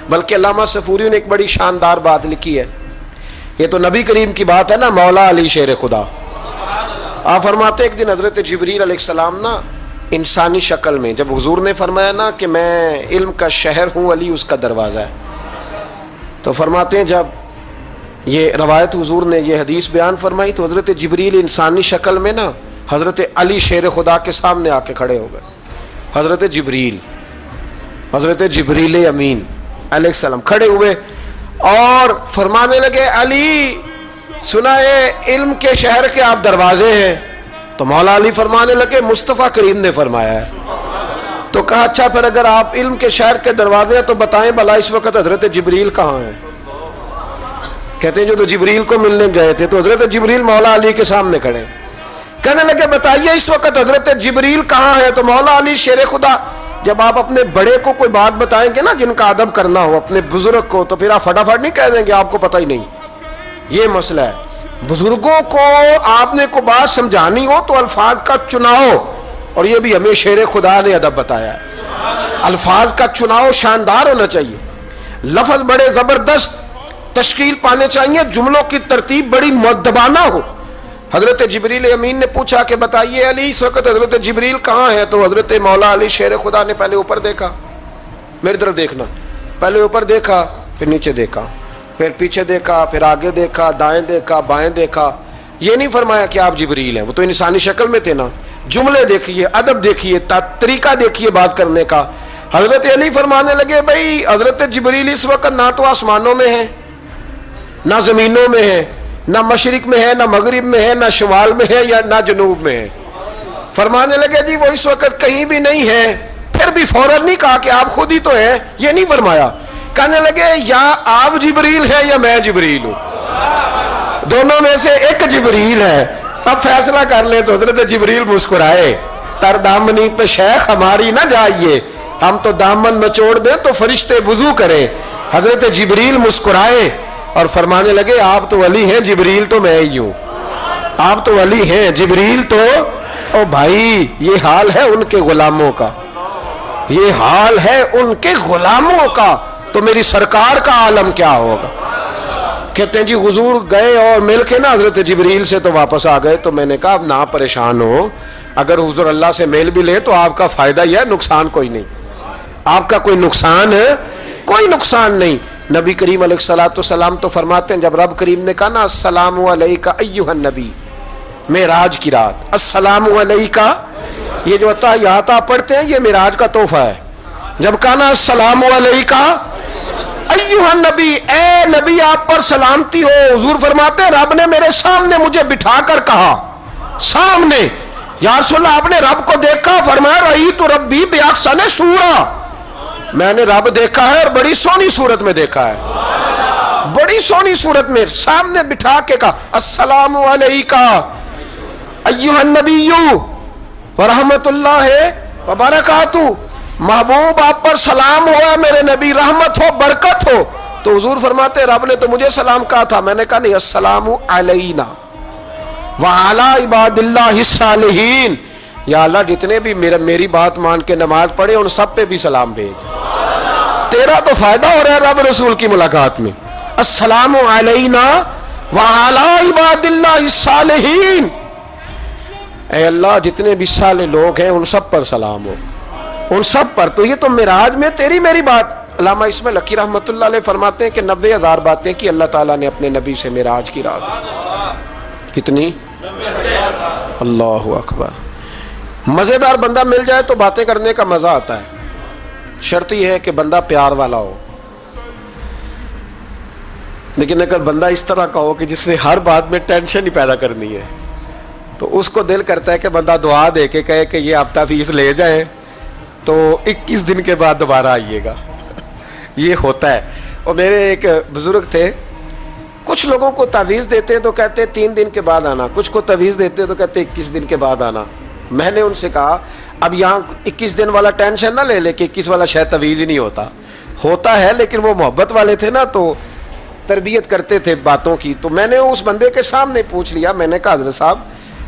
بلکہ علامہ صفوری نے ایک بڑی شاندار بات لکھی ہے. یہ تو نبی کریم کی بات ہے نا, مولا علی شیر خدا. آپ فرماتے ایک دن حضرت جبریل علیہ السلام نا انسانی شکل میں, جب حضور نے فرمایا نا کہ میں علم کا شہر ہوں, علی اس کا دروازہ ہے, تو فرماتے ہیں جب یہ روایت حضور نے یہ حدیث بیان فرمائی تو حضرت جبریل انسانی شکل میں نا حضرت علی شیر خدا کے سامنے آ کے کھڑے ہو گئے. حضرت جبریل امین علیہ السلام کھڑے ہوئے اور فرمانے لگے, علی سنا ہے علم کے شہر کے آپ دروازے ہیں. تو مولا علی فرمانے لگے, مصطفیٰ کریم نے فرمایا ہے. تو کہا اچھا پھر اگر آپ علم کے شہر کے دروازے ہیں تو بتائیں بھلا اس وقت حضرت جبریل کہاں ہیں؟ کہتے ہیں جو تو جبریل کو ملنے گئے تھے تو حضرت جبریل مولا علی کے سامنے کھڑے. کہنے لگے بتائیے اس وقت حضرت جبریل کہاں ہے؟ تو مولا علی شیر خدا, جب آپ اپنے بڑے کو کوئی بات بتائیں گے نا جن کا ادب کرنا ہو اپنے بزرگ کو, تو پھر آپ فٹافٹ نہیں کہہ دیں گے آپ کو پتہ ہی نہیں. یہ مسئلہ ہے, بزرگوں کو آپ نے کوئی بات سمجھانی ہو تو الفاظ کا چناؤ, اور یہ بھی ہمیں شیر خدا نے ادب بتایا ہے. الفاظ کا چناؤ شاندار ہونا چاہیے, لفظ بڑے زبردست تشکیل پانے چاہیے, جملوں کی ترتیب بڑی مؤدبانہ ہو. حضرت جبریل امین نے پوچھا کہ بتائیے علی اس وقت حضرت جبریل کہاں ہے؟ تو حضرت مولا علی شیر خدا نے پہلے اوپر دیکھا, میری طرف دیکھنا, پہلے اوپر دیکھا, پھر نیچے دیکھا, پھر پیچھے دیکھا, پھر آگے دیکھا, دائیں دیکھا, بائیں دیکھا. یہ نہیں فرمایا کہ آپ جبریل ہیں, وہ تو انسانی شکل میں تھے نا. جملے دیکھیے, ادب دیکھیے, طریقہ دیکھیے بات کرنے کا. حضرت علی فرمانے لگے بھائی حضرت جبریل اس وقت نہ تو آسمانوں میں ہے, نہ زمینوں میں ہے, نہ مشرق میں ہے, نہ مغرب میں ہے, نہ شمال میں ہے, یا نہ جنوب میں ہے. فرمانے لگے جی وہ اس وقت کہیں بھی نہیں ہے. پھر بھی فوراً نہیں کہا کہ آپ خود ہی تو ہیں, یہ نہیں فرمایا. کہنے لگے یا آپ جبریل ہے یا میں جبریل ہوں, دونوں میں سے ایک جبریل ہے, اب فیصلہ کر لیں. تو حضرت جبریل مسکرائے, تر دامنی پہ شیخ ہماری نہ جائیے, ہم تو دامن نچوڑ دیں تو فرشتے وضو کریں. حضرت جبریل مسکرائے اور فرمانے لگے آپ تو ولی ہیں, جبریل تو میں ہی ہوں. آپ تو ولی ہیں, جبریل تو, او بھائی یہ حال ہے ان کے غلاموں کا, یہ حال ہے ان کے غلاموں کا, تو میری سرکار کا عالم کیا ہوگا. کہتے ہیں جی حضور گئے اور مل کے نا حضرت جبریل سے تو واپس آ گئے. تو میں نے کہا اب نہ پریشان ہو, اگر حضور اللہ سے میل بھی لے تو آپ کا فائدہ ہی ہے, نقصان کوئی نہیں. آپ کا کوئی نقصان ہے, کوئی نقصان نہیں. نبی کریم علیہ الصلوۃ والسلام تو فرماتے ہیں جب رب کریم نے کہا نا السلام علیکہ ایھا النبی, معراج کی رات, السلام علیکہ, یہ جو تحیات آپ پڑھتے ہیں یہ معراج کا تحفہ ہے. جب کہا نا السلام علیکہ ایھا النبی, اے نبی آپ پر سلامتی ہو. حضور فرماتے ہیں رب نے میرے سامنے مجھے بٹھا کر کہا, سامنے, یا رسول اللہ آپ نے رب کو دیکھا؟ فرمایا رأیت ربی بأحسن صورۃ, میں نے رب دیکھا ہے اور بڑی سونی صورت میں دیکھا ہے, بڑی سونی صورت میں سامنے بٹھا کے کہا السلام علیکہ ایھا النبی ورحمۃ اللہ وبرکاتہ, محبوب آپ پر سلام ہوا میرے نبی, رحمت ہو, برکت ہو. تو حضور فرماتے رب نے تو مجھے سلام کہا تھا. میں نے کہا نہیں, السلام علینا وعلی عباد اللہ الصالحین, یا اللہ جتنے بھی میری بات مان کے نماز پڑھے ان سب پہ بھی سلام بھیج, تیرا تو فائدہ ہو رہا ہے رب رسول کی ملاقات میں. السلام علینا وعلی عباد اللہ الصالحین, اے اللہ جتنے بھی صالح لوگ ہیں ان سب پر سلام ہو, ان سب پر. تو یہ تو معراج میں تیری میری بات. علامہ اسماعیل حقی رحمۃ اللہ علیہ فرماتے ہیں کہ 90,000 باتیں کی اللہ تعالیٰ نے اپنے نبی سے معراج کی رات. کتنی؟ اللہ اکبر. مزیدار بندہ مل جائے تو باتیں کرنے کا مزہ آتا ہے, شرط یہ ہے کہ بندہ پیار والا ہو. لیکن اگر بندہ اس طرح کا ہو کہ جس نے ہر بات میں ٹینشن ہی پیدا کرنی ہے تو اس کو دل کرتا ہے کہ بندہ دعا دے کے کہے کہ یہ ہفتہ فیس لے جائیں تو 21 دن کے بعد دوبارہ آئیے گا. یہ ہوتا ہے. اور میرے ایک بزرگ تھے, کچھ لوگوں کو تعویذ دیتے تو کہتے 3 دن کے بعد آنا, کچھ کو تعویذ دیتے تو کہتے 21 دن کے بعد آنا. میں نے ان سے کہا اب یہاں 21 دن والا ٹینشن نہ لے لے کہ 21 والا شاید تعویذ ہی نہیں ہوتا ہے, لیکن وہ محبت والے تھے نا تو تربیت کرتے تھے باتوں کی. تو میں نے اس بندے کے سامنے پوچھ لیا, میں نے کہا حضرت صاحب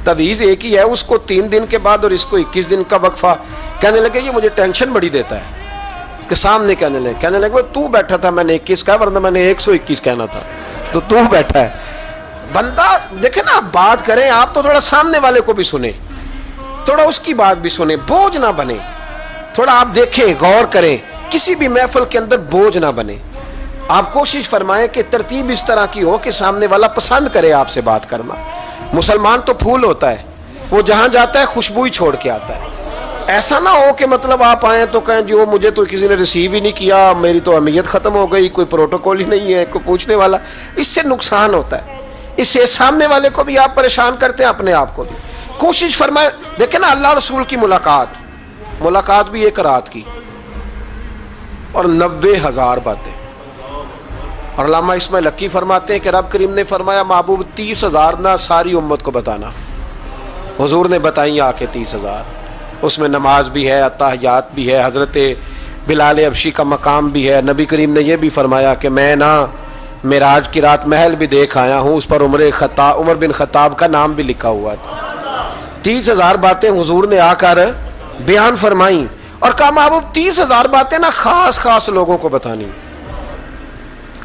تعویذ ایک ہی ہے, اس کو 3 دن کے بعد اور اس کو 21 دن کا وقفہ. کہنے لگے یہ مجھے ٹینشن بڑی دیتا ہے. اس کے سامنے کہنے لگے تو بیٹھا تھا، میں نے 21 کہا ورنہ میں نے 121 کہنا تھا، تو بیٹھا ہے۔ بندہ دیکھیں نا، بات کریں آپ تو تھوڑا سامنے والے کو بھی سنیں، تھوڑا اس کی بات بھی سنیں، بوجھ نہ بنے، تھوڑا آپ دیکھیں، غور کریں، کسی بھی محفل کے اندر بوجھ نہ بنے۔ آپ کوشش فرمائیں کہ ترتیب اس طرح کی ہو کہ سامنے والا پسند کرے آپ سے بات کرنا۔ مسلمان تو پھول ہوتا ہے، وہ جہاں جاتا ہے خوشبو ہی چھوڑ کے آتا ہے۔ ایسا نہ ہو کہ مطلب آپ آئیں تو کہیں جو مجھے تو کسی نے ریسیو ہی نہیں کیا، میری تو اہمیت ختم ہو گئی، کوئی پروٹوکول ہی نہیں ہے، کوئی پوچھنے والا۔ اس سے نقصان ہوتا ہے، اس سے سامنے والے کو بھی آپ پریشان کرتے ہیں، اپنے آپ کو بھی۔ کوشش فرمائیں، دیکھیں نا اللہ رسول کی ملاقات بھی 1 رات کی اور 90,000 باتیں۔ اور علامہ اسماعیل حقی فرماتے ہیں کہ رب کریم نے فرمایا محبوب 30,000 نہ ساری امت کو بتانا، حضور نے بتائی آ کے 30,000۔ اس میں نماز بھی ہے، اتحیات بھی ہے، حضرت بلال حبشی کا مقام بھی ہے۔ نبی کریم نے یہ بھی فرمایا کہ میں نا معراج کی رات محل بھی دیکھ آیا ہوں، اس پر عمر بن خطاب کا نام بھی لکھا ہوا تھا۔ 30,000 باتیں حضور نے آ کر بیان فرمائیں اور کہا محبوب 30,000 باتیں نا خاص لوگوں کو بتانی،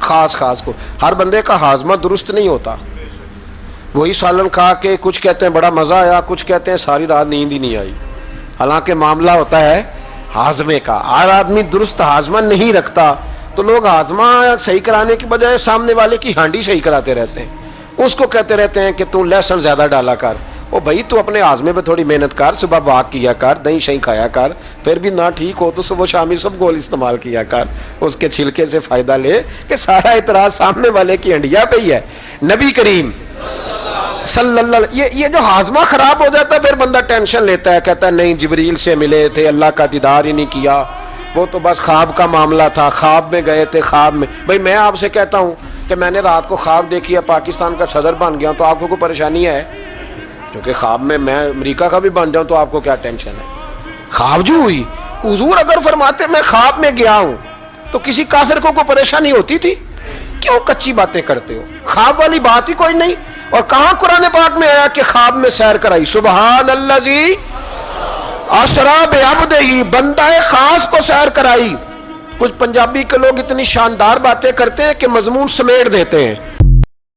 خاص کو۔ ہر بندے کا ہاضمہ درست نہیں ہوتا۔ وہی سالن کھا کے کچھ کہتے ہیں بڑا مزہ آیا، کچھ کہتے ہیں ساری رات نیند ہی نہیں آئی، حالانکہ معاملہ ہوتا ہے ہاضمے کا۔ ہر آدمی درست ہاضمہ نہیں رکھتا، تو لوگ ہاضمہ صحیح کرانے کی بجائے سامنے والے کی ہانڈی صحیح کراتے رہتے ہیں، اس کو کہتے رہتے ہیں کہ تو لہسن زیادہ ڈالا کر۔ او بھائی تو اپنے ہاضمے پہ تھوڑی محنت کر، صبح واک کیا کر، دہی شہی کھایا کر، پھر بھی نہ ٹھیک ہو تو صبح شامی سب گول استعمال کیا کر، اس کے چھلکے سے فائدہ لے، کہ سارا اعتراض سامنے والے کی ہنڈیا پہ ہی ہے۔ نبی کریم صلی اللہ یہ جو ہاضمہ خراب ہو جاتا ہے، پھر بندہ ٹینشن لیتا ہے، کہتا ہے نہیں جبریل سے ملے تھے، اللہ کا دیدار ہی نہیں کیا، وہ تو بس خواب کا معاملہ تھا، خواب میں گئے تھے، خواب میں۔ بھائی میں آپ سے کہتا ہوں کہ میں نے رات کو خواب دیکھی ہے پاکستان کا صدر بن گیا، تو آپ کو کوئی پریشانی ہے؟ کیونکہ خواب میں امریکہ کا بھی بن جاؤں تو آپ کو کیا ٹینشن ہے؟ خواب جو ہوئی، حضور اگر فرماتے میں خواب میں گیا ہوں تو کسی کافر کو کوئی پریشانی ہوتی تھی؟ کیوں کچی باتیں کرتے ہو؟ خواب والی بات ہی کوئی نہیں۔ اور کہاں قرآن پاک میں آیا کہ خواب میں سیر کرائی؟ سبحان الذی اسری بعبدہ، بندہ خاص کو سیر کرائی۔ کچھ پنجابی کے لوگ اتنی شاندار باتیں کرتے ہیں کہ مضمون سمیٹ دیتے ہیں۔